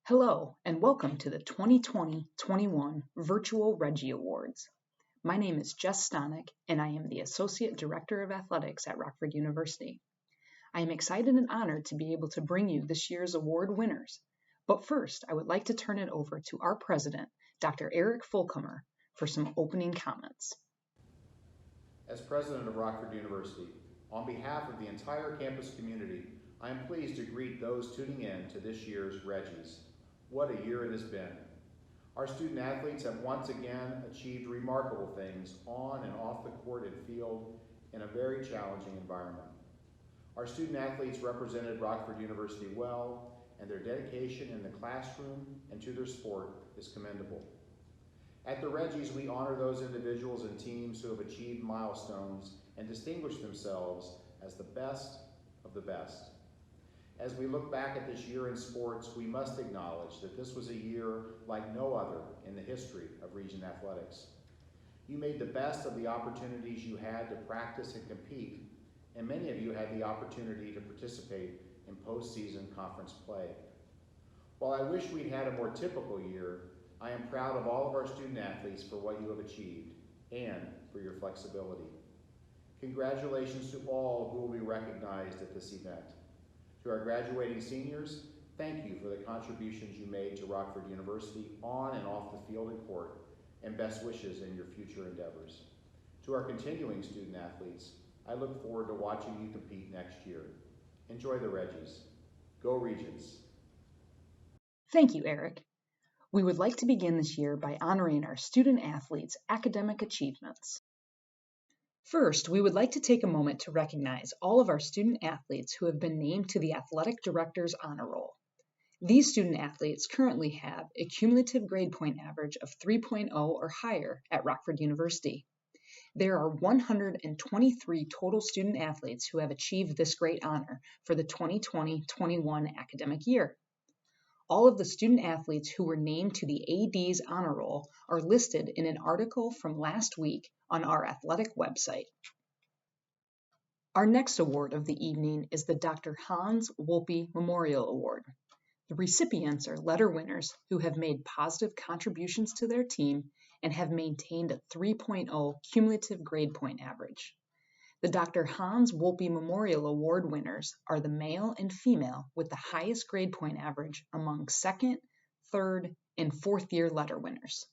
Hello, and welcome to the 2020-21 Virtual Reggie Awards. My name is Jess Stonick, and I am the Associate Director of Athletics at Rockford University. I am excited and honored to be able to bring you this year's award winners. But first, I would like to turn it over to our president, Dr. Eric Fulcomer, for some opening comments. As president of Rockford University, on behalf of the entire campus community, I am pleased to greet those tuning in to this year's Reggies. What a year it has been. Our student athletes have once again achieved remarkable things on and off the court and field in a very challenging environment. Our student athletes represented Rockford University well, and their dedication in the classroom and to their sport is commendable. At the Reggies, we honor those individuals and teams who have achieved milestones and distinguished themselves as the best of the best. As we look back at this year in sports, we must acknowledge that this was a year like no other in the history of Region Athletics. You made the best of the opportunities you had to practice and compete, and many of you had the opportunity to participate in postseason conference play. While I wish we'd had a more typical year, I am proud of all of our student athletes for what you have achieved and for your flexibility. Congratulations to all who will be recognized at this event. To our graduating seniors, thank you for the contributions you made to Rockford University on and off the field and court, and best wishes in your future endeavors. To our continuing student athletes, I look forward to watching you compete next year. Enjoy the Reggies. Go Regents. Thank you, Eric. We would like to begin this year by honoring our student athletes' academic achievements. First, we would like to take a moment to recognize all of our student athletes who have been named to the Athletic Director's Honor Roll. These student athletes currently have a cumulative grade point average of 3.0 or higher at Rockford University. There are 123 total student athletes who have achieved this great honor for the 2020-21 academic year. All of the student athletes who were named to the AD's honor roll are listed in an article from last week on our athletic website. Our next award of the evening is the Dr. Hans Wolpe Memorial Award. The recipients are letter winners who have made positive contributions to their team and have maintained a 3.0 cumulative grade point average. The Dr. Hans Wolpe Memorial Award winners are the male and female with the highest grade point average among second, third, and fourth year letter winners.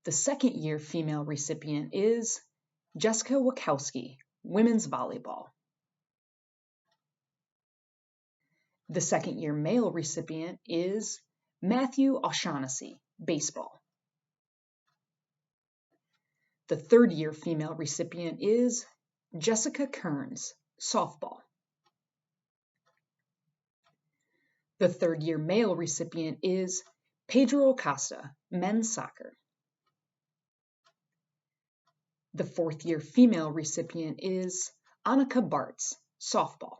The second year female recipient is Jessica Wachowski, women's volleyball. The second year male recipient is Matthew O'Shaughnessy, baseball. The third year female recipient is Jessica Kearns, softball. The third year male recipient is Pedro Acosta, men's soccer. The fourth year female recipient is Annika Bartz, softball.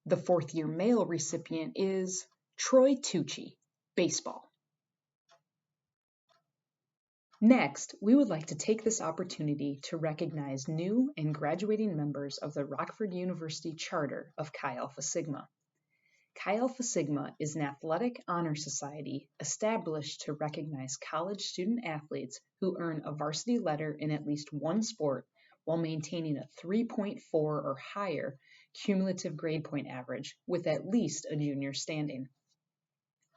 The fourth year male recipient is Troy Tucci, baseball. Next, we would like to take this opportunity to recognize new and graduating members of the Rockford University Charter of Chi Alpha Sigma. Chi Alpha Sigma is an athletic honor society established to recognize college student athletes who earn a varsity letter in at least one sport while maintaining a 3.4 or higher cumulative grade point average with at least a junior standing.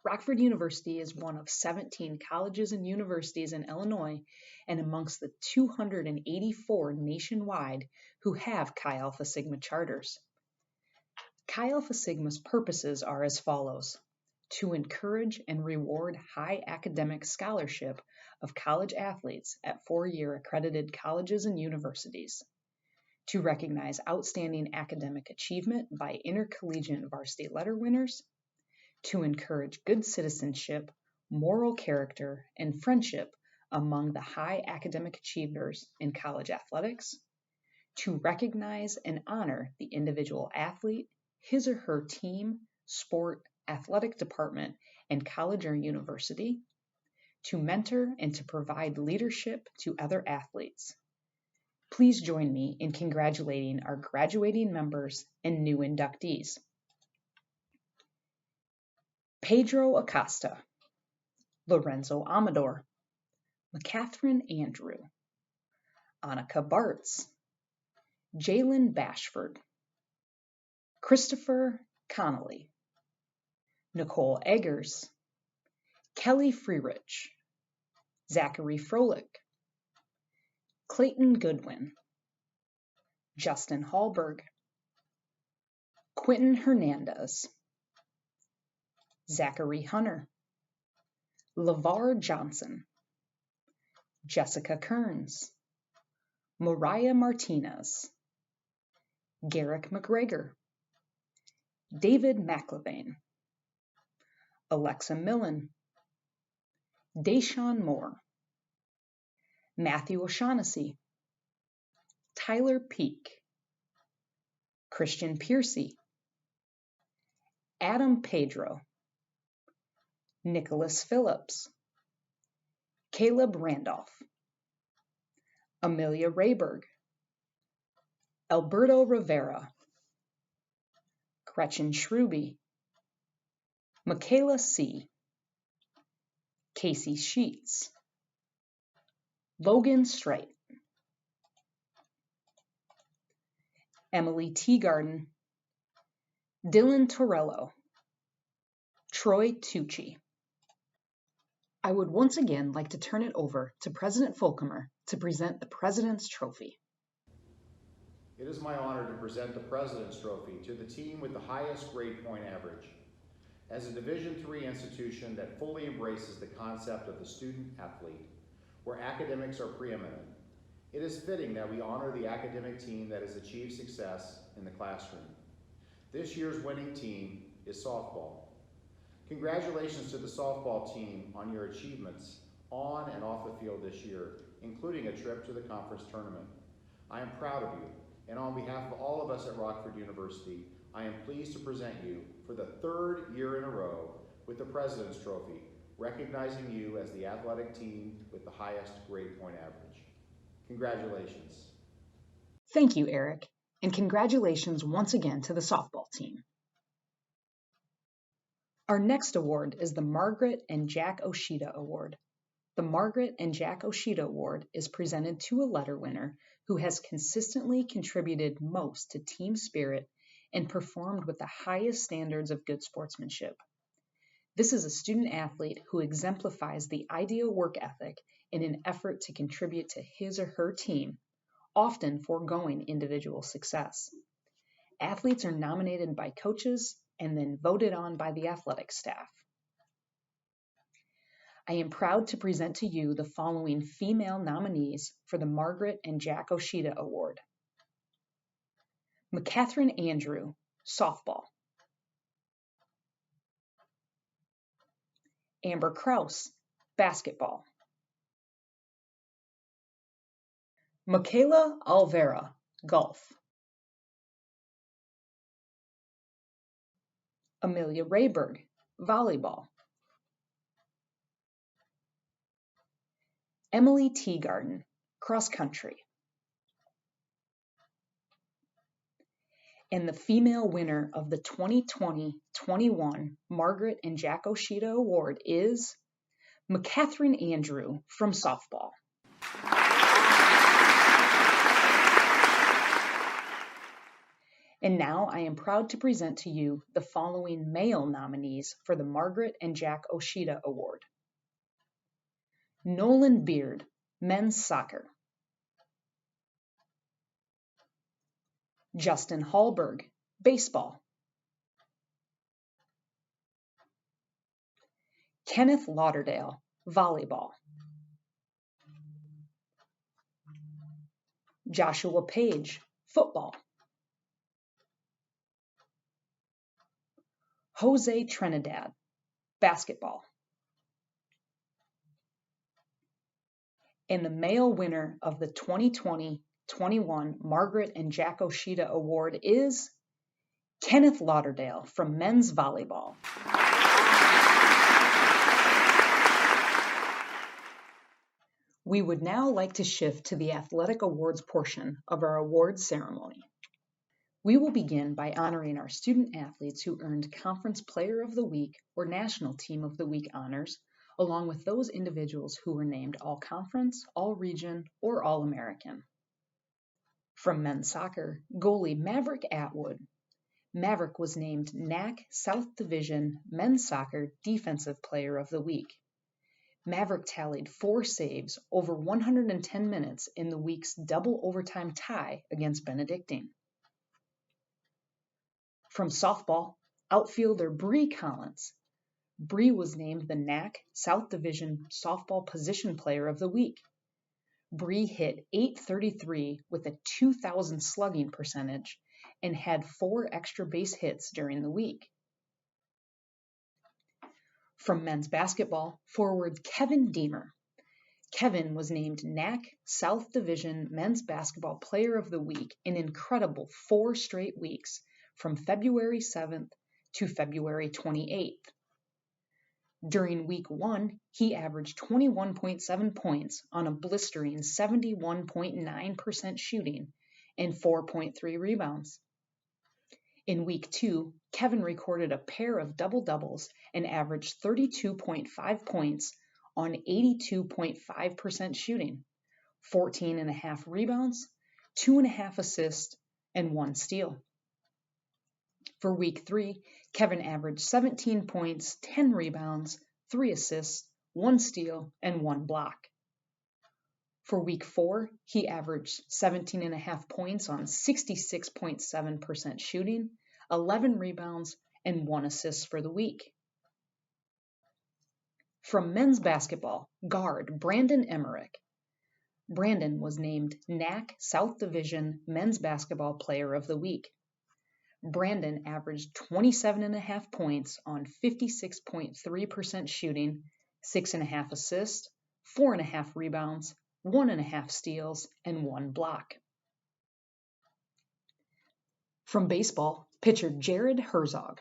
Rockford University is one of 17 colleges and universities in Illinois and amongst the 284 nationwide who have Chi Alpha Sigma charters. Chi Alpha Sigma's purposes are as follows: to encourage and reward high academic scholarship of college athletes at four-year accredited colleges and universities, to recognize outstanding academic achievement by intercollegiate varsity letter winners, to encourage good citizenship, moral character, and friendship among the high academic achievers in college athletics, to recognize and honor the individual athlete, his or her team, sport, athletic department, and college or university, to mentor and to provide leadership to other athletes. Please join me in congratulating our graduating members and new inductees. Pedro Acosta, Lorenzo Amador, McCatherine Andrew, Annika Bartz, Jalen Bashford, Christopher Connolly, Nicole Eggers, Kelly Freerich, Zachary Froelich, Clayton Goodwin, Justin Hallberg, Quentin Hernandez, Zachary Hunter, LeVar Johnson, Jessica Kearns, Mariah Martinez, Garrick McGregor, David McLevain, Alexa Millen, Deshaun Moore, Matthew O'Shaughnessy, Tyler Peak, Christian Piercy, Adam Pedro, Nicholas Phillips, Caleb Randolph, Amelia Rayberg, Alberto Rivera, Gretchen Schruby, Michaela C., Casey Sheets, Logan Strite, Emily Teagarden, Dylan Torello, Troy Tucci. I would once again like to turn it over to President Fulcomer to present the President's Trophy. It is my honor to present the President's Trophy to the team with the highest grade point average. As a Division III institution that fully embraces the concept of the student athlete, where academics are preeminent, it is fitting that we honor the academic team that has achieved success in the classroom. This year's winning team is softball. Congratulations to the softball team on your achievements on and off the field this year, including a trip to the conference tournament. I am proud of you, and on behalf of all of us at Rockford University, I am pleased to present you for the third year in a row with the President's Trophy, recognizing you as the athletic team with the highest grade point average. Congratulations. Thank you, Eric, and congratulations once again to the softball team. Our next award is the Margaret and Jack Oshita Award. The Margaret and Jack Oshita Award is presented to a letter winner who has consistently contributed most to team spirit and performed with the highest standards of good sportsmanship. This is a student athlete who exemplifies the ideal work ethic in an effort to contribute to his or her team, often foregoing individual success. Athletes are nominated by coaches and then voted on by the athletic staff. I am proud to present to you the following female nominees for the Margaret and Jack Oshita Award. McCatherine Andrew, softball. Amber Kraus, basketball. Michaela Alvera, golf. Amelia Rayberg, volleyball. Emily Teagarden, cross country. And the female winner of the 2020-21 Margaret and Jack Oshita Award is McCatherine Andrew from softball. And now I am proud to present to you the following male nominees for the Margaret and Jack Oshita Award. Nolan Beard, men's soccer. Justin Hallberg, baseball. Kenneth Lauderdale, volleyball. Joshua Page, football. Jose Trinidad, basketball. And the male winner of the 2020-21 Margaret and Jack Oshita Award is Kenneth Lauderdale from men's volleyball. We would now like to shift to the athletic awards portion of our awards ceremony. We will begin by honoring our student athletes who earned Conference Player of the Week or National Team of the Week honors, along with those individuals who were named All-Conference, All-Region, or All-American. From men's soccer, goalie Maverick Atwood. Maverick was named NAC South Division Men's Soccer Defensive Player of the Week. Maverick tallied 4 saves over 110 minutes in the week's double overtime tie against Benedictine. From softball, outfielder Bree Collins. Bree was named the NAC South Division Softball Position Player of the Week. Bree hit .833 with a 2,000 slugging percentage and had 4 extra base hits during the week. From men's basketball, forward Kevin Deemer. Kevin was named NAC South Division Men's Basketball Player of the Week an incredible 4 straight weeks from February 7th to February 28th. During week 1, he averaged 21.7 points on a blistering 71.9% shooting and 4.3 rebounds. In week 2, Kevin recorded a pair of double-doubles and averaged 32.5 points on 82.5% shooting, 14.5 rebounds, 2.5 assists, and 1 steal. For week 3, Kevin averaged 17 points, 10 rebounds, 3 assists, 1 steal, and 1 block. For week 4, he averaged 17.5 points on 66.7% shooting, 11 rebounds, and 1 assist for the week. From men's basketball, guard Brandon Emmerich. Brandon was named NAC South Division Men's Basketball Player of the Week. Brandon averaged 27.5 points on 56.3% shooting, 6.5 assists, 4.5 rebounds, 1.5 steals, and 1 block. From baseball, pitcher Jared Herzog.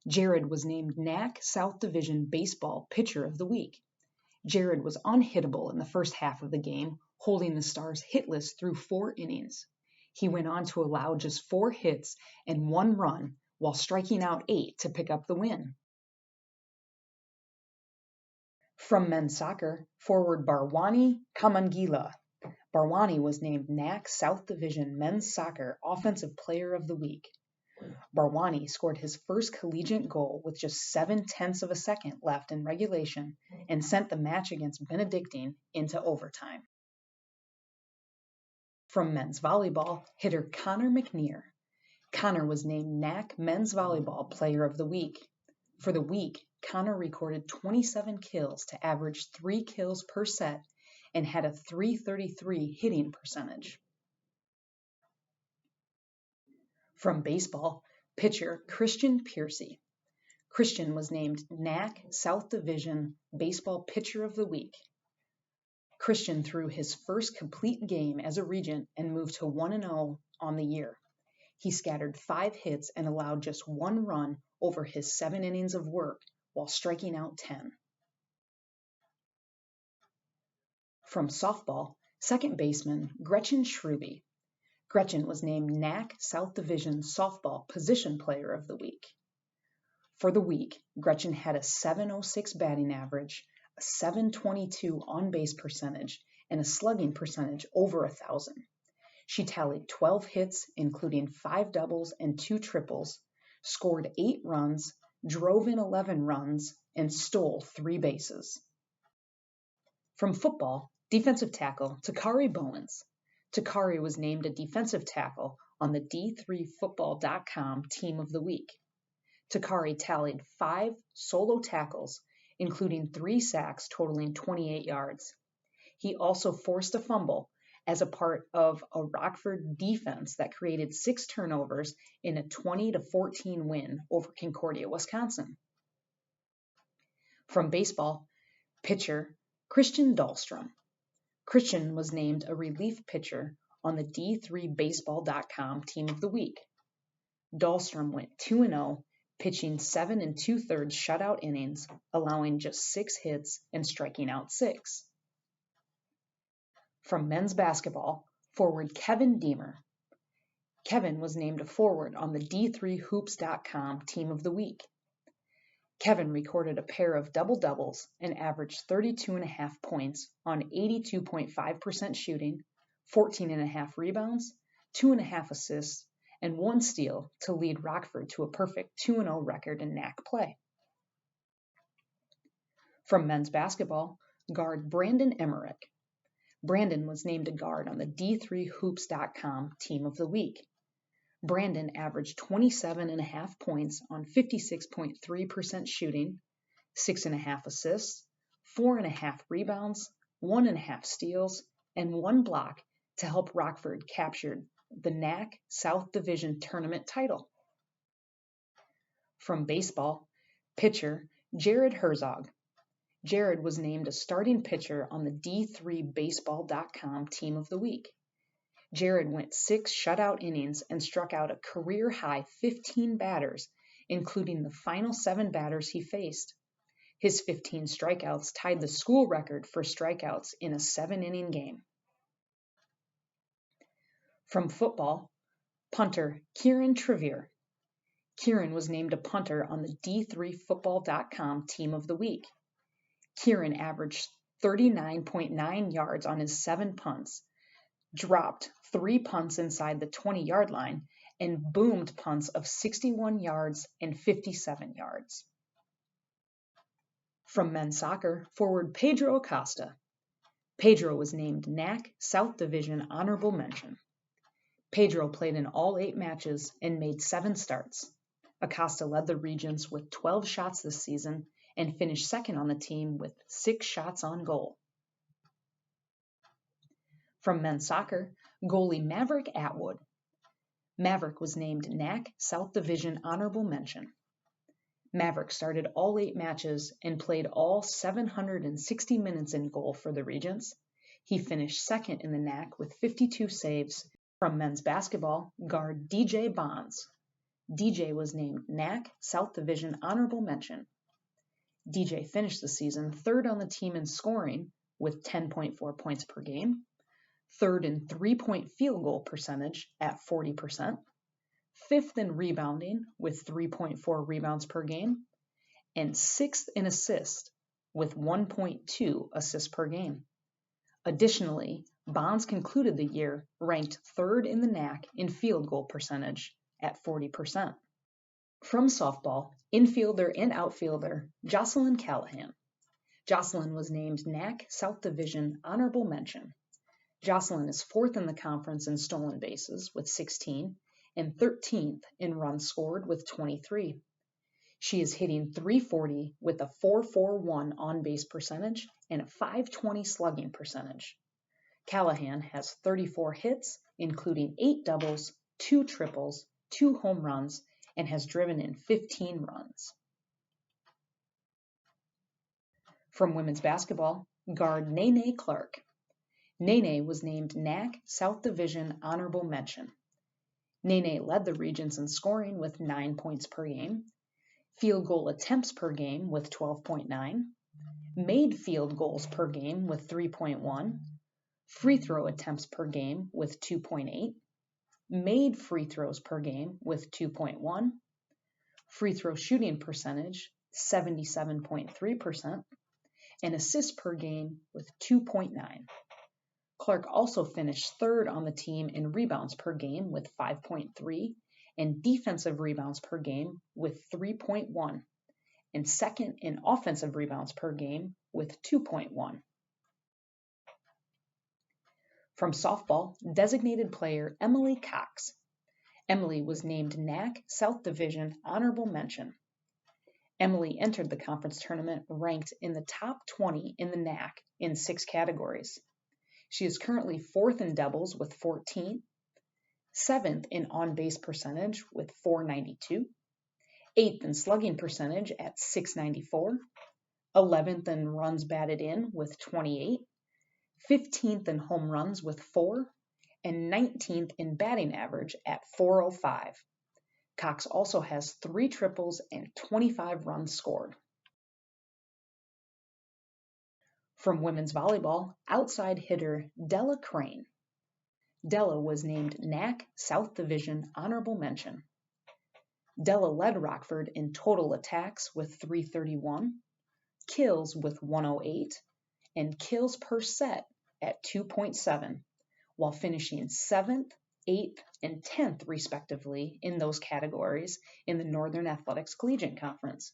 Jared was named NAC South Division Baseball Pitcher of the Week. Jared was unhittable in the first half of the game, holding the Stars hitless through 4 innings. He went on to allow just 4 hits and 1 run while striking out 8 to pick up the win. From men's soccer, forward Barwani Kamangila. Barwani was named NAC South Division Men's Soccer Offensive Player of the Week. Barwani scored his first collegiate goal with just 0.7 of a second left in regulation and sent the match against Benedictine into overtime. From men's volleyball, hitter Connor McNear. Connor was named NAC Men's Volleyball Player of the Week. For the week, Connor recorded 27 kills to average 3 kills per set and had a .333 hitting percentage. From baseball, pitcher Christian Piercy. Christian was named NAC South Division Baseball Pitcher of the Week. Christian threw his first complete game as a Regent and moved to 1-0 on the year. He scattered 5 hits and allowed just 1 run over his 7 innings of work while striking out 10. From softball, second baseman Gretchen Schruby. Gretchen was named NAC South Division Softball Position Player of the Week. For the week, Gretchen had a .706 batting average, a .722 on-base percentage, and a slugging percentage over 1,000. She tallied 12 hits, including 5 doubles and 2 triples, scored 8 runs, drove in 11 runs, and stole 3 bases. From football, defensive tackle Takari Bowens. Takari was named a defensive tackle on the D3Football.com Team of the Week. Takari tallied 5 solo tackles, including 3 sacks totaling 28 yards. He also forced a fumble as a part of a Rockford defense that created 6 turnovers in a 20-14 win over Concordia, Wisconsin. From baseball, pitcher Christian Dahlstrom. Christian was named a relief pitcher on the D3Baseball.com Team of the Week. Dahlstrom went 2-0, pitching 7 2/3 shutout innings, allowing just 6 hits and striking out 6. From men's basketball, forward Kevin Deemer. Kevin was named a forward on the D3Hoops.com Team of the Week. Kevin recorded a pair of double-doubles and averaged 32.5 points on 82.5% shooting, 14.5 rebounds, 2.5 assists, and 1 steal to lead Rockford to a perfect 2-0 record in NAC play. From men's basketball, guard Brandon Emmerich. Brandon was named a guard on the D3Hoops.com Team of the Week. Brandon averaged 27.5 points on 56.3% shooting, 6.5 assists, 4.5 rebounds, 1.5 steals, and 1 block to help Rockford capture the NAC South Division Tournament title. From baseball, pitcher Jared Herzog. Jared was named a starting pitcher on the D3Baseball.com Team of the Week. Jared went 6 shutout innings and struck out a career-high 15 batters, including the final 7 batters he faced. His 15 strikeouts tied the school record for strikeouts in a 7-inning game. From football, punter Kieran Trevier. Kieran was named a punter on the D3Football.com Team of the Week. Kieran averaged 39.9 yards on his 7 punts, dropped 3 punts inside the 20-yard line, and boomed punts of 61 yards and 57 yards. From men's soccer, forward Pedro Acosta. Pedro was named NAC South Division Honorable Mention. Pedro played in all 8 matches and made 7 starts. Acosta led the Regents with 12 shots this season and finished second on the team with 6 shots on goal. From men's soccer, goalie Maverick Atwood. Maverick was named NAC South Division Honorable Mention. Maverick started all 8 matches and played all 760 minutes in goal for the Regents. He finished second in the NAC with 52 saves. From men's basketball, guard DJ Bonds. DJ was named NAC South Division Honorable Mention. DJ finished the season 3rd on the team in scoring with 10.4 points per game, 3rd in 3-point field goal percentage at 40%, 5th in rebounding with 3.4 rebounds per game, and 6th in assists with 1.2 assists per game. Additionally, Bonds concluded the year ranked 3rd in the NAC in field goal percentage at 40%. From softball, infielder and outfielder Jocelyn Callahan. Jocelyn was named NAC South Division Honorable Mention. Jocelyn is 4th in the conference in stolen bases with 16 and 13th in runs scored with 23. She is hitting .340 with a .441 on-base percentage and a .520 slugging percentage. Callahan has 34 hits, including 8 doubles, 2 triples, 2 home runs, and has driven in 15 runs. From women's basketball, guard Nene Clark. Nene was named NAC South Division Honorable Mention. Nene led the Regents in scoring with 9 points per game, field goal attempts per game with 12.9, made field goals per game with 3.1, free throw attempts per game with 2.8, made free throws per game with 2.1, free throw shooting percentage 77.3%, and assists per game with 2.9. Clark also finished 3rd on the team in rebounds per game with 5.3 and defensive rebounds per game with 3.1 and 2nd in offensive rebounds per game with 2.1. From softball, designated player Emily Cox. Emily was named NAC South Division Honorable Mention. Emily entered the conference tournament ranked in the top 20 in the NAC in 6 categories. She is currently 4th in doubles with 14, 7th in on-base percentage with 492, 8th in slugging percentage at 694, 11th in runs batted in with 28, 15th in home runs with 4, and 19th in batting average at 405. Cox also has 3 triples and 25 runs scored. From women's volleyball, outside hitter Della Crane. Della was named NAC South Division Honorable Mention. Della led Rockford in total attacks with 331, kills with 108, and kills per set at 2.7, while finishing 7th, 8th, and 10th respectively in those categories in the Northern Athletics Collegiate Conference.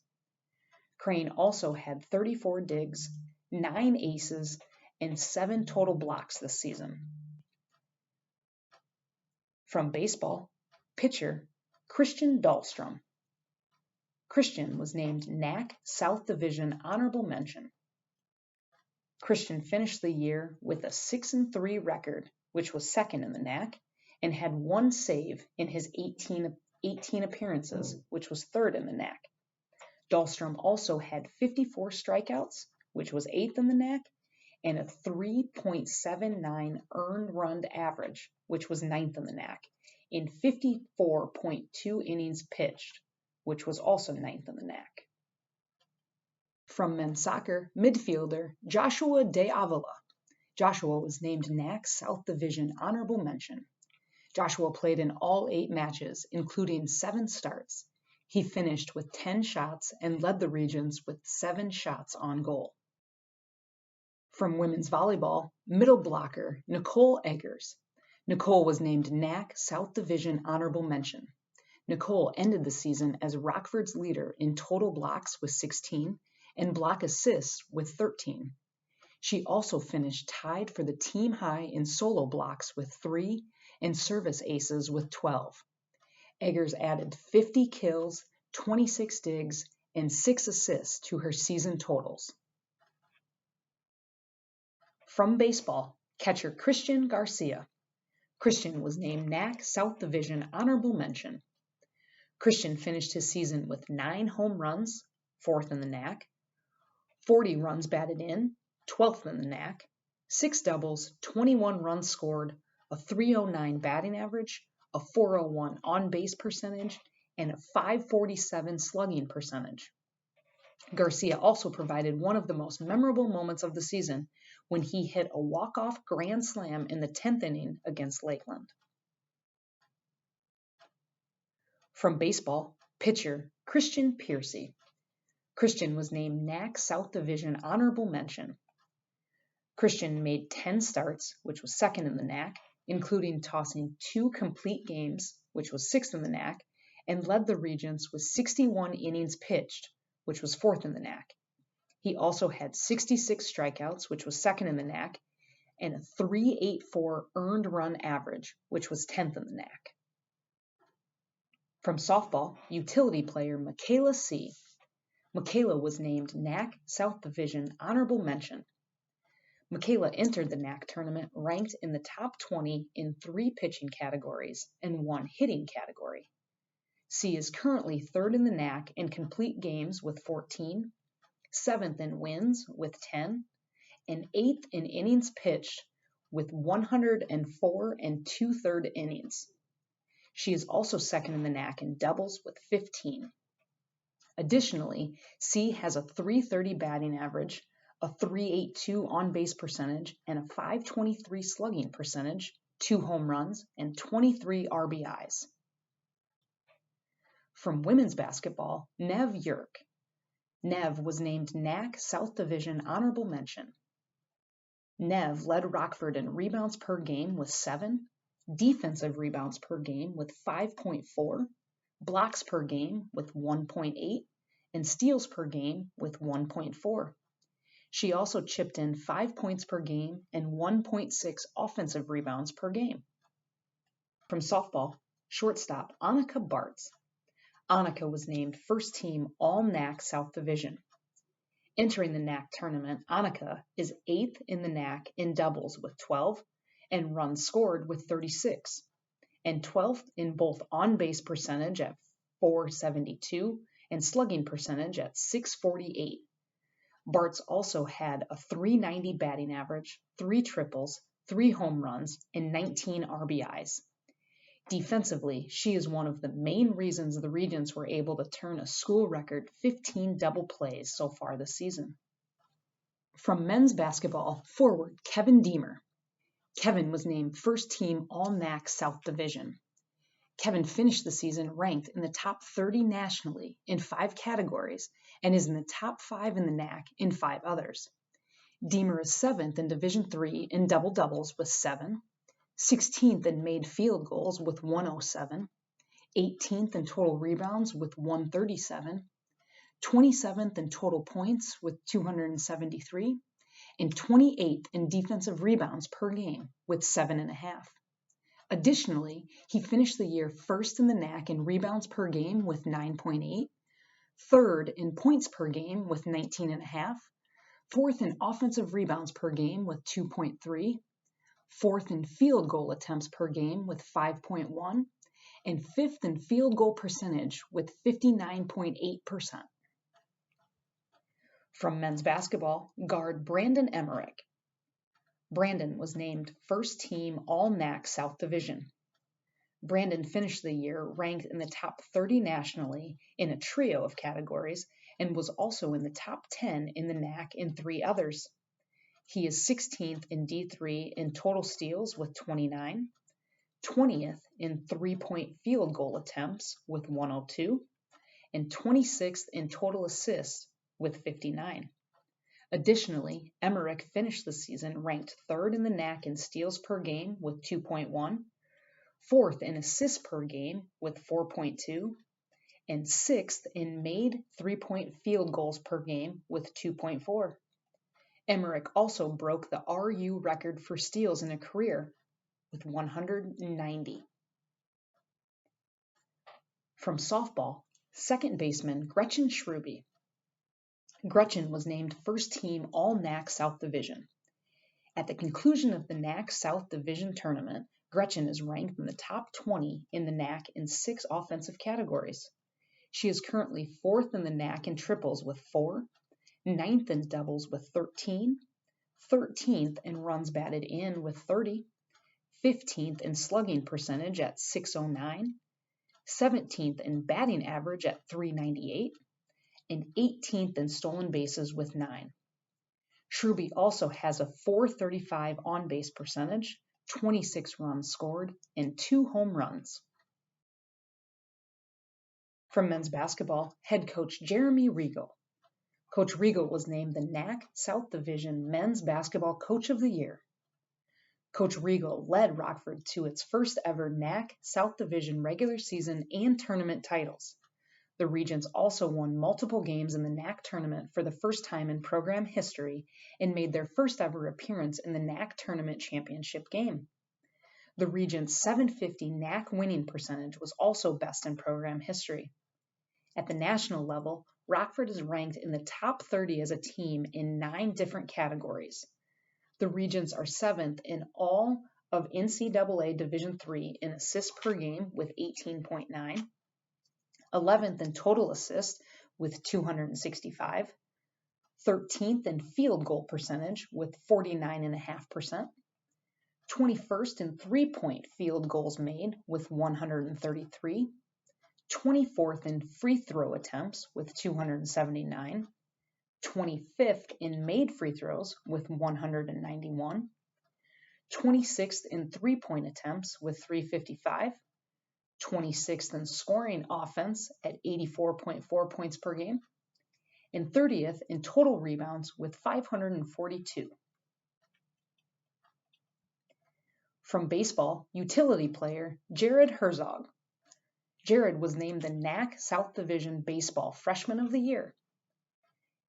Crane also had 34 digs, 9 aces, and 7 total blocks this season. From baseball, pitcher Christian Dahlstrom. Christian was named NAC South Division Honorable Mention. Christian finished the year with a 6-3 record, which was second in the NAC, and had 1 save in his 18 appearances, which was third in the NAC. Dahlstrom also had 54 strikeouts, which was 8th in the NAC, and a 3.79 earned run average, which was 9th in the NAC, in 54.2 innings pitched, which was also 9th in the NAC. From men's soccer, midfielder Joshua De Avila. Joshua was named NAC South Division Honorable Mention. Joshua played in all 8 matches, including 7 starts. He finished with 10 shots and led the regions with 7 shots on goal. From women's volleyball, middle blocker Nicole Eggers. Nicole was named NAC South Division Honorable Mention. Nicole ended the season as Rockford's leader in total blocks with 16 and block assists with 13. She also finished tied for the team high in solo blocks with 3 and service aces with 12. Eggers added 50 kills, 26 digs, and 6 assists to her season totals. From baseball, catcher Christian Garcia. Christian was named NAC South Division Honorable Mention. Christian finished his season with 9 home runs, 4th in the NAC, 40 runs batted in, 12th in the NAC, 6 doubles, 21 runs scored, a .309 batting average, a .401 on-base percentage, and a .547 slugging percentage. Garcia also provided one of the most memorable moments of the season when he hit a walk-off grand slam in the 10th inning against Lakeland. From baseball, pitcher Christian Piercy. Christian was named NAC South Division Honorable Mention. Christian made 10 starts, which was 2nd in the NAC, including tossing 2 complete games, which was 6th in the NAC, and led the regions with 61 innings pitched, which was 4th in the NAC. He also had 66 strikeouts, which was 2nd in the NAC, and a .384 earned run average, which was 10th in the NAC. From softball, utility player Michaela C. Michaela was named NAC South Division Honorable Mention. Michaela entered the NAC tournament ranked in the top 20 in 3 pitching categories and 1 hitting category. C is currently 3rd in the NAC in complete games with 14, 7th in wins with 10, and 8th in innings pitched with 104 and 2/3 innings. She is also 2nd in the NAC in doubles with 15. Additionally, C has a .330 batting average, a .382 on-base percentage, and a .523 slugging percentage, 2 home runs, and 23 RBIs. From women's basketball, Nev Yerk. Nev was named NAC South Division Honorable Mention. Nev led Rockford in rebounds per game with 7, defensive rebounds per game with 5.4, blocks per game with 1.8, and steals per game with 1.4. She also chipped in 5 points per game and 1.6 offensive rebounds per game. From softball, shortstop Annika Bartz. Annika was named first team All-NAC South Division. Entering the NAC tournament, Annika is 8th in the NAC in doubles with 12 and runs scored with 36, and 12th in both on-base percentage at .472 and slugging percentage at .648. Bartz also had a .390 batting average, 3 triples, 3 home runs, and 19 RBIs. Defensively, she is one of the main reasons the Regents were able to turn a school record 15 double plays so far this season. From men's basketball, forward Kevin Deemer. Kevin was named first team All-NAC South Division. Kevin finished the season ranked in the top 30 nationally in 5 categories and is in the top 5 in the NAC in 5 others. Deemer is 7th in Division III in double doubles with 7, 16th in made field goals with 107, 18th in total rebounds with 137, 27th in total points with 273, and 28th in defensive rebounds per game with 7.5. Additionally, he finished the year first in the NAC in rebounds per game with 9.8, third in points per game with 19.5, fourth in offensive rebounds per game with 2.3, fourth in field goal attempts per game with 5.1, and fifth in field goal percentage with 59.8%. From men's basketball, guard Brandon Emmerich. Brandon was named first team All-NAC South Division. Brandon finished the year ranked in the top 30 nationally in a trio of categories and was also in the top 10 in the NAC in 3 others. He is 16th in D3 in total steals with 29, 20th in three-point field goal attempts with 102, and 26th in total assists with 59. Additionally, Emmerich finished the season ranked 3rd in the NAC in steals per game with 2.1, 4th in assists per game with 4.2, and 6th in made three-point field goals per game with 2.4. Emmerich also broke the RU record for steals in a career with 190. From softball, second baseman Gretchen Schruby. Gretchen was named first team All-NAC South Division. At the conclusion of the NAC South Division tournament, Gretchen is ranked in the top 20 in the NAC in 6 offensive categories. She is currently 4th in the NAC in triples with 4, 9th in doubles with 13, 13th in runs batted in with 30, 15th in slugging percentage at .609, 17th in batting average at .398, and 18th in stolen bases with 9. Schruby also has a .435 on-base percentage, 26 runs scored, and 2 home runs. From men's basketball, head coach Jeremy Riegel. Coach Riegel was named the NAC South Division Men's Basketball Coach of the Year. Coach Riegel led Rockford to its first ever NAC South Division regular season and tournament titles. The Regents also won multiple games in the NAC tournament for the first time in program history and made their first ever appearance in the NAC tournament championship game. The Regents' .750 NAC winning percentage was also best in program history. At the national level, Rockford is ranked in the top 30 as a team in 9 different categories. The Regents are 7th in all of NCAA Division III in assists per game with 18.9, 11th in total assists with 265, 13th in field goal percentage with 49.5%, 21st in three-point field goals made with 133, 24th in free throw attempts with 279, 25th in made free throws with 191, 26th in three-point attempts with 355, 26th in scoring offense at 84.4 points per game, and 30th in total rebounds with 542. From baseball, utility player Jared Herzog. Jared was named the NAC South Division Baseball Freshman of the Year.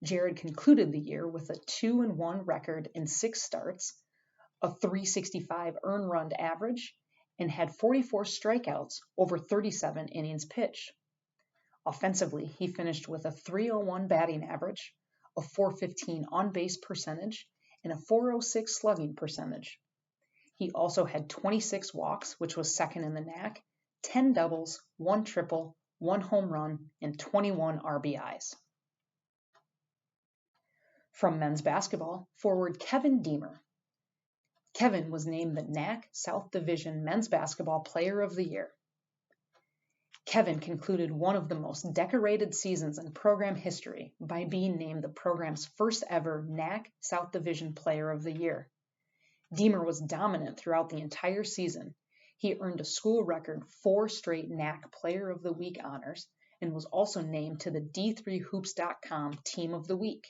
Jared concluded the year with a 2-1 record in 6 starts, a .365 earned run average, and had 44 strikeouts over 37 innings pitched. Offensively, he finished with a .301 batting average, a .415 on-base percentage, and a .406 slugging percentage. He also had 26 walks, which was second in the NAC, 10 doubles, 1 triple, 1 home run, and 21 RBIs. From men's basketball, forward Kevin Deemer. Kevin was named the NAC South Division Men's Basketball Player of the Year. Kevin concluded one of the most decorated seasons in program history by being named the program's first ever NAC South Division Player of the Year. Deemer was dominant throughout the entire season. He earned a school record 4 straight NAC Player of the Week honors and was also named to the D3Hoops.com Team of the Week.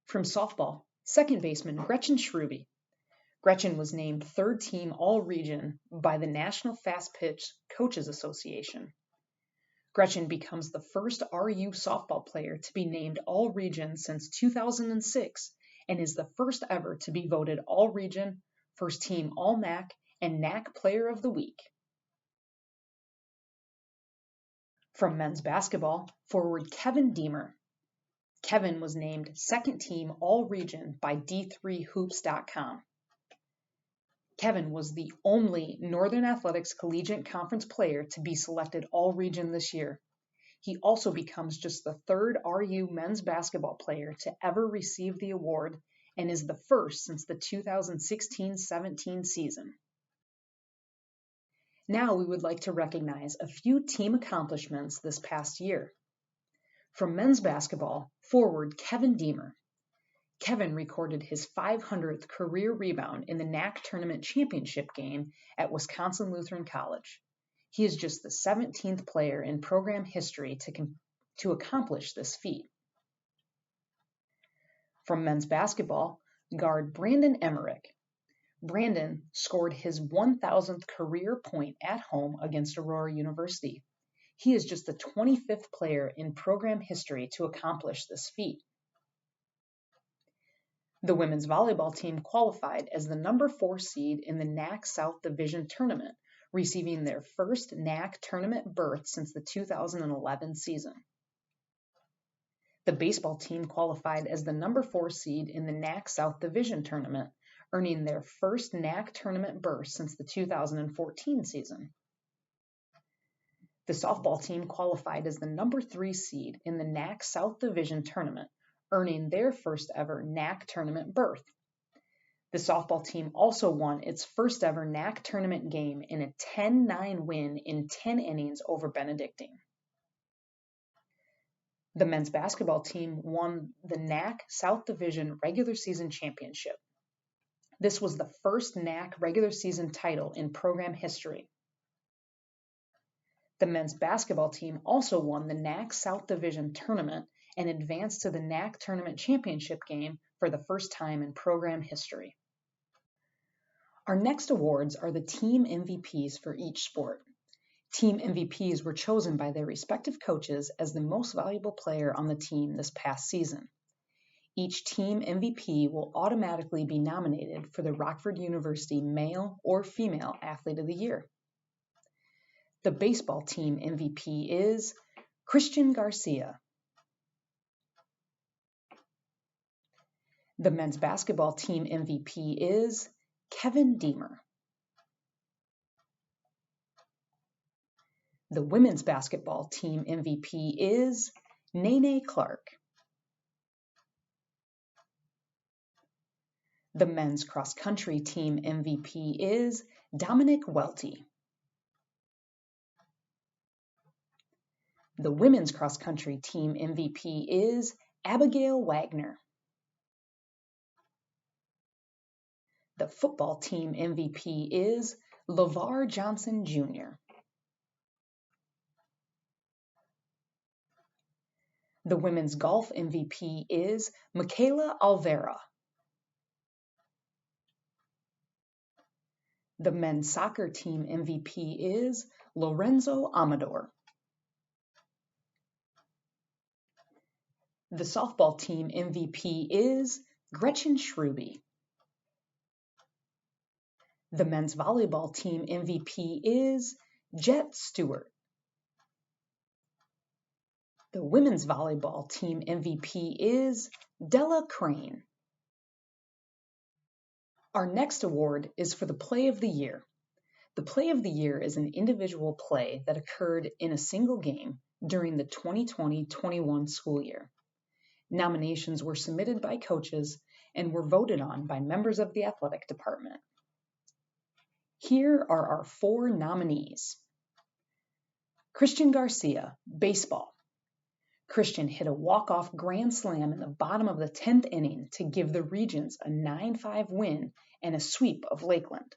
From softball, second baseman Gretchen Schrube. Gretchen was named third team All-Region by the National Fast Pitch Coaches Association. Gretchen becomes the first RU softball player to be named All-Region since 2006 and is the first ever to be voted All-Region, first team All-NAC, and NAC Player of the Week. From men's basketball, forward Kevin Deemer. Kevin was named second team All-Region by D3Hoops.com. Kevin was the only Northern Athletics Collegiate Conference player to be selected All-Region this year. He also becomes just the third RU men's basketball player to ever receive the award and is the first since the 2016-17 season. Now we would like to recognize a few team accomplishments this past year. From men's basketball, forward Kevin Deemer. Kevin recorded his 500th career rebound in the NAC Tournament Championship game at Wisconsin Lutheran College. He is just the 17th player in program history to accomplish this feat. From men's basketball, guard Brandon Emmerich. Brandon scored his 1,000th career point at home against Aurora University. He is just the 25th player in program history to accomplish this feat. The women's volleyball team qualified as the number 4 seed in the NAC South Division Tournament, receiving their first NAC tournament berth since the 2011 season. The baseball team qualified as the number 4 seed in the NAC South Division Tournament, earning their first NAC tournament berth since the 2014 season. The softball team qualified as the number 3 seed in the NAC South Division Tournament, earning their first ever NAC tournament berth. The softball team also won its first ever NAC tournament game in a 10-9 win in 10 innings over Benedictine. The men's basketball team won the NAC South Division regular season championship. This was the first NAC regular season title in program history. The men's basketball team also won the NAC South Division tournament and advanced to the NAC tournament championship game for the first time in program history. Our next awards are the team MVPs for each sport. Team MVPs were chosen by their respective coaches as the most valuable player on the team this past season. Each team MVP will automatically be nominated for the Rockford University Male or Female Athlete of the Year. The baseball team MVP is Christian Garcia. The men's basketball team MVP is Kevin Deemer. The women's basketball team MVP is Nene Clark. The men's cross-country team MVP is Dominic Welty. The women's cross-country team MVP is Abigail Wagner. The football team MVP is LeVar Johnson Jr. The women's golf MVP is Michaela Alvera. The men's soccer team MVP is Lorenzo Amador. The softball team MVP is Gretchen Schrube. The men's volleyball team MVP is Jet Stewart. The women's volleyball team MVP is Della Crane. Our next award is for the Play of the Year. The Play of the Year is an individual play that occurred in a single game during the 2020-21 school year. Nominations were submitted by coaches and were voted on by members of the athletic department. Here are our 4 nominees. Christian Garcia, baseball. Christian hit a walk-off grand slam in the bottom of the 10th inning to give the Regents a 9-5 win and a sweep of Lakeland.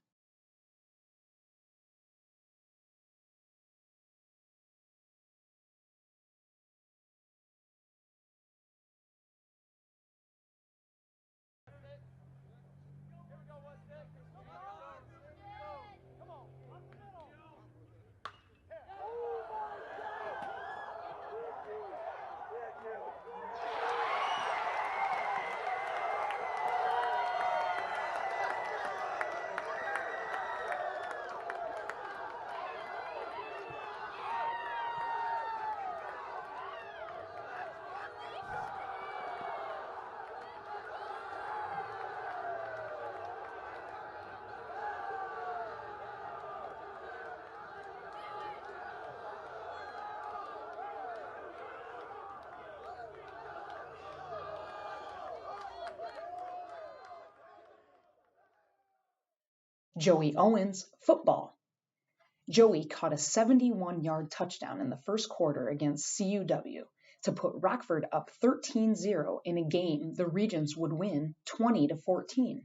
Joey Owens, football. Joey caught a 71-yard touchdown in the first quarter against CUW to put Rockford up 13-0 in a game the Regents would win 20-14.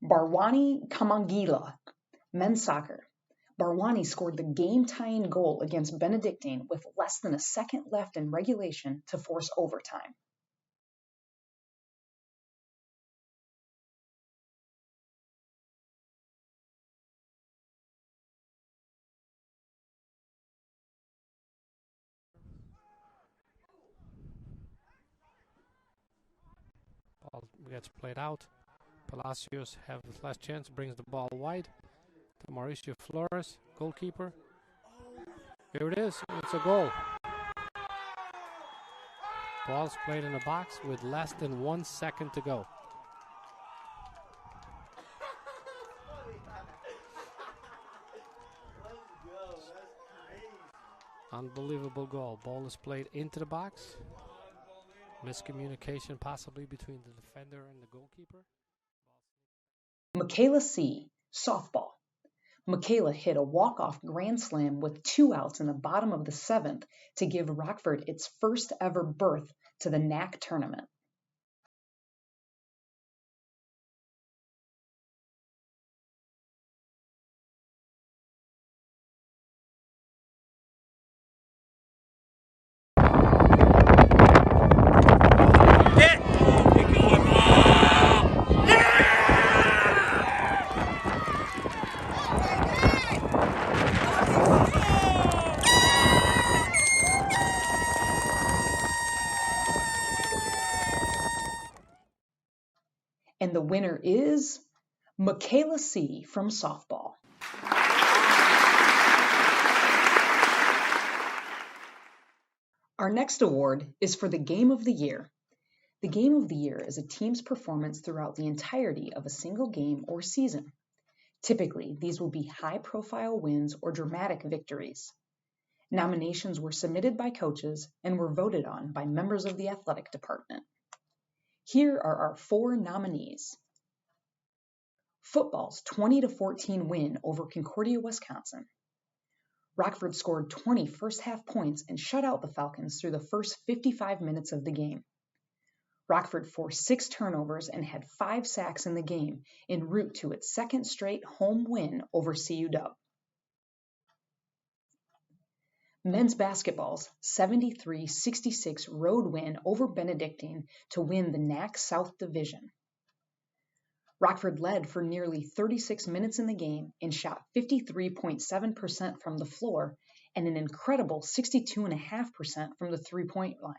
Barwani Kamangila, men's soccer. Barwani scored the game-tying goal against Benedictine with less than a second left in regulation to force overtime. Ball gets played out. Palacios have the last chance, brings the ball wide to Mauricio Flores, goalkeeper. Here it is, it's a goal. Ball's played in the box with less than 1 second to go. Unbelievable goal. Ball is played into the box. Miscommunication possibly between the defender and the goalkeeper. Michaela C., softball. Michaela hit a walk-off grand slam with 2 outs in the bottom of the 7th to give Rockford its first ever berth to the NAC tournament. And the winner is Michaela C. from softball. Our next award is for the Game of the Year. The Game of the Year is a team's performance throughout the entirety of a single game or season. Typically, these will be high-profile wins or dramatic victories. Nominations were submitted by coaches and were voted on by members of the athletic department. Here are our 4 nominees. Football's 20-14 win over Concordia, Wisconsin. Rockford scored 20 first-half points and shut out the Falcons through the first 55 minutes of the game. Rockford forced 6 turnovers and had 5 sacks in the game en route to its second straight home win over CUW. Men's basketball's 73-66 road win over Benedictine to win the NAC South Division. Rockford led for nearly 36 minutes in the game and shot 53.7% from the floor and an incredible 62.5% from the three-point line.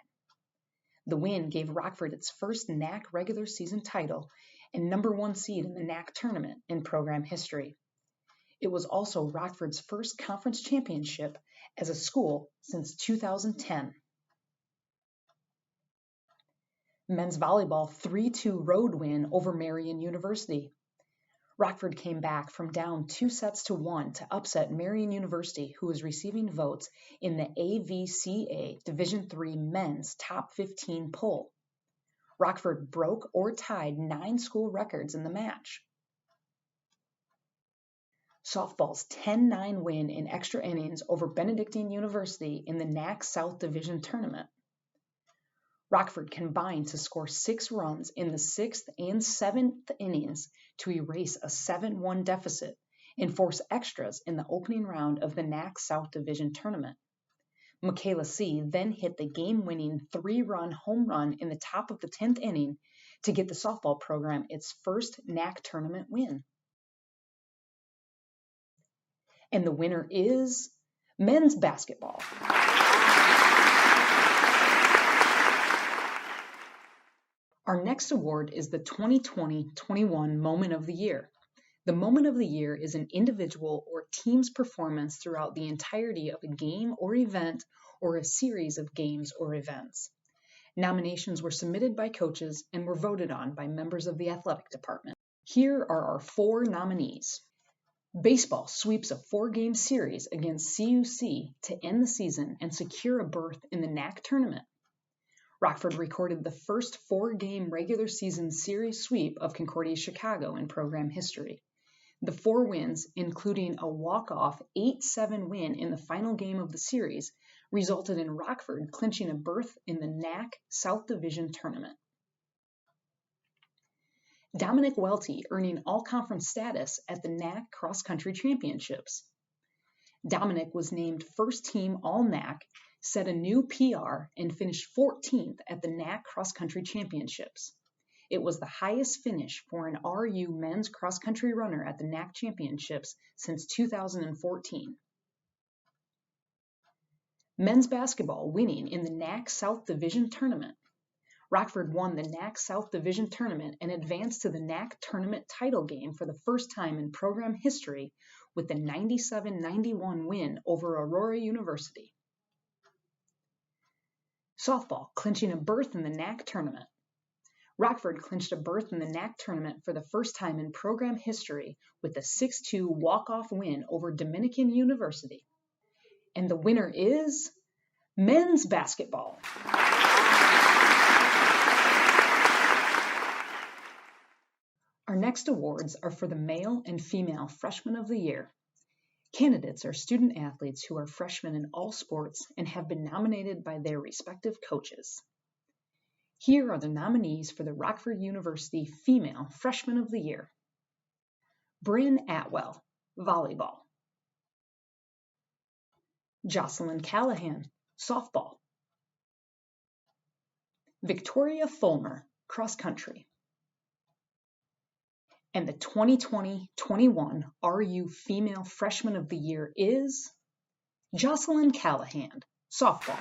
The win gave Rockford its first NAC regular season title and #1 seed in the NAC tournament in program history. It was also Rockford's first conference championship as a school since 2010. Men's volleyball 3-2 road win over Marian University. Rockford came back from down 2-1 to upset Marian University, who was receiving votes in the AVCA Division III Men's Top 15 poll. Rockford broke or tied 9 school records in the match. Softball's 10-9 win in extra innings over Benedictine University in the NAC South Division tournament. Rockford combined to score 6 runs in the 6th and 7th innings to erase a 7-1 deficit and force extras in the opening round of the NAC South Division tournament. Michaela C. then hit the game-winning 3-run home run in the top of the 10th inning to get the softball program its first NAC tournament win. And the winner is men's basketball. Our next award is the 2020-21 Moment of the Year. The Moment of the Year is an individual or team's performance throughout the entirety of a game or event or a series of games or events. Nominations were submitted by coaches and were voted on by members of the athletic department. Here are our 4 nominees. Baseball sweeps a 4-game series against CUC to end the season and secure a berth in the NAC tournament. Rockford recorded the first 4-game regular season series sweep of Concordia Chicago in program history. The 4 wins, including a walk-off 8-7 win in the final game of the series, resulted in Rockford clinching a berth in the NAC South Division tournament. Dominic Welty earning all-conference status at the NAC Cross Country Championships. Dominic was named first team All-NAC, set a new PR, and finished 14th at the NAC Cross Country Championships. It was the highest finish for an RU men's cross-country runner at the NAC Championships since 2014. Men's basketball winning in the NAC South Division tournament. Rockford won the NAC South Division tournament and advanced to the NAC tournament title game for the first time in program history with the 97-91 win over Aurora University. Softball clinching a berth in the NAC tournament. Rockford clinched a berth in the NAC tournament for the first time in program history with a 6-2 walk-off win over Dominican University. And the winner is men's basketball. Our next awards are for the male and female Freshman of the Year. Candidates are student athletes who are freshmen in all sports and have been nominated by their respective coaches. Here are the nominees for the Rockford University Female Freshman of the Year. Bryn Atwell, volleyball. Jocelyn Callahan, softball. Victoria Fulmer, cross country. And the 2020-21 RU Female Freshman of the Year is Jocelyn Callahan, softball.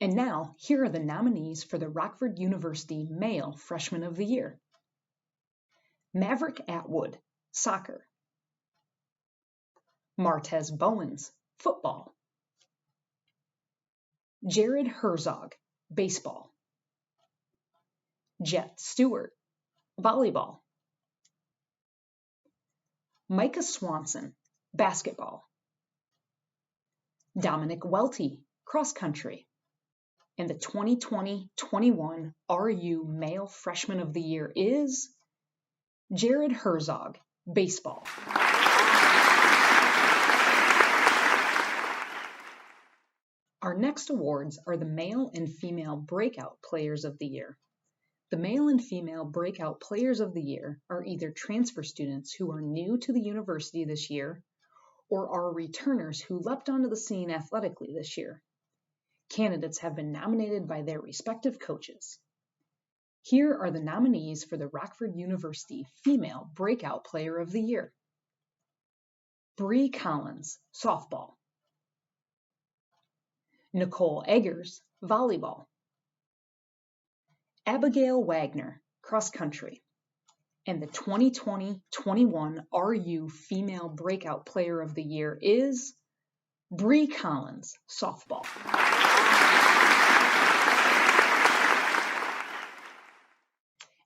And now, here are the nominees for the Rockford University Male Freshman of the Year. Maverick Atwood, soccer. Martez Bowens, football. Jared Herzog, baseball. Jet Stewart, volleyball. Micah Swanson, basketball. Dominic Welty, cross country. And the 2020-21 RU Male Freshman of the Year is Jared Herzog, baseball. Our next awards are the male and female breakout players of the year. The male and female breakout players of the year are either transfer students who are new to the university this year or are returners who leapt onto the scene athletically this year. Candidates have been nominated by their respective coaches. Here are the nominees for the Rockford University Female Breakout Player of the Year. Bree Collins, softball. Nicole Eggers, volleyball. Abigail Wagner, cross country. And the 2020-21 RU Female Breakout Player of the Year is Bree Collins, softball.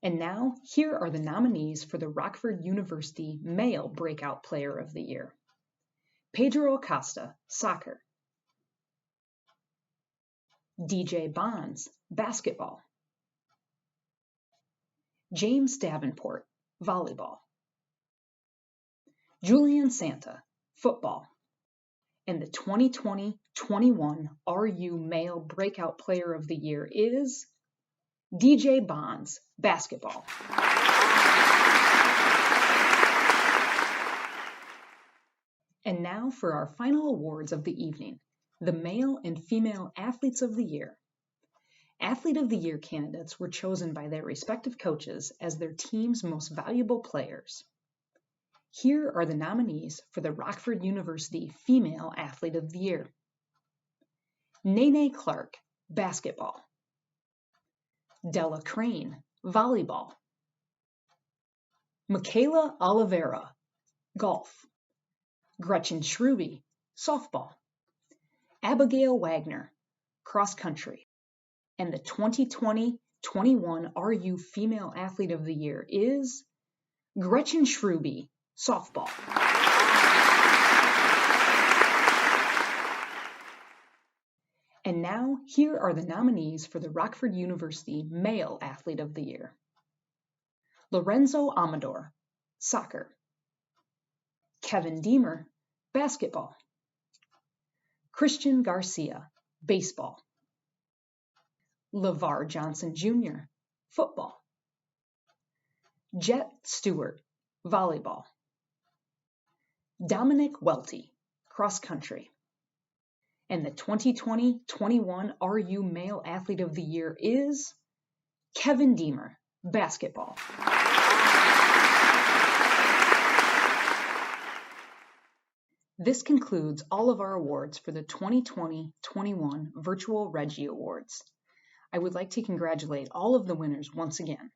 And now, here are the nominees for the Rockford University Male Breakout Player of the Year. Pedro Acosta, soccer. DJ Bonds, basketball. James Davenport, volleyball. Julian Santa, football. And the 2020-21 RU Male Breakout Player of the Year is DJ Bonds, basketball. And now for our final awards of the evening, the Male and Female Athletes of the Year. Athlete of the Year candidates were chosen by their respective coaches as their team's most valuable players. Here are the nominees for the Rockford University Female Athlete of the Year. Nene Clark, basketball. Della Crane, volleyball. Michaela Oliveira, golf. Gretchen Schruby, softball. Abigail Wagner, cross country. And the 2020-21 RU Female Athlete of the Year is Gretchen Schruby, softball. And now, here are the nominees for the Rockford University Male Athlete of the Year. Lorenzo Amador, soccer. Kevin Deemer, basketball. Christian Garcia, baseball. LeVar Johnson Jr., football. Jet Stewart, volleyball. Dominic Welty, cross country. And the 2020-21 RU Male Athlete of the Year is Kevin Deemer, basketball. This concludes all of our awards for the 2020-21 Virtual Reggie Awards. I would like to congratulate all of the winners once again.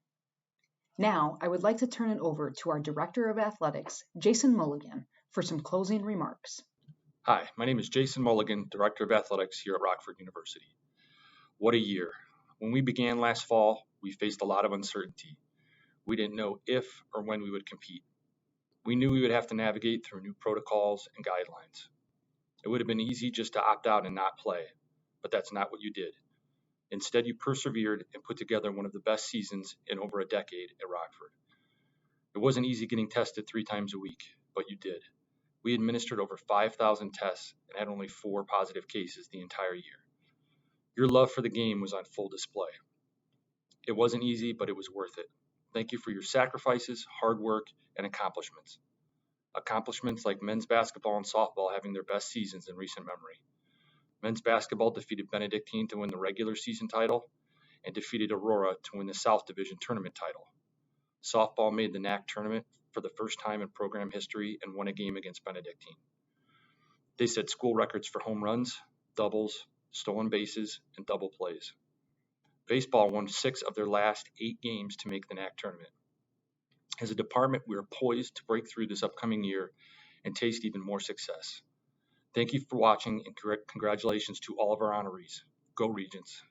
Now, I would like to turn it over to our Director of Athletics, Jason Mulligan, for some closing remarks. Hi, my name is Jason Mulligan, Director of Athletics here at Rockford University. What a year. When we began last fall, we faced a lot of uncertainty. We didn't know if or when we would compete. We knew we would have to navigate through new protocols and guidelines. It would have been easy just to opt out and not play, but that's not what you did. Instead, you persevered and put together one of the best seasons in over a decade at Rockford. It wasn't easy getting tested 3 times a week, but you did. We administered over 5,000 tests and had only 4 positive cases the entire year. Your love for the game was on full display. It wasn't easy, but it was worth it. Thank you for your sacrifices, hard work, and accomplishments. Accomplishments like men's basketball and softball having their best seasons in recent memory. Men's basketball defeated Benedictine to win the regular season title and defeated Aurora to win the South Division tournament title. Softball made the NAC tournament for the first time in program history and won a game against Benedictine. They set school records for home runs, doubles, stolen bases, and double plays. Baseball won 6 of their last 8 games to make the NAC tournament. As a department, we are poised to break through this upcoming year and taste even more success. Thank you for watching and congratulations to all of our honorees. Go Regents!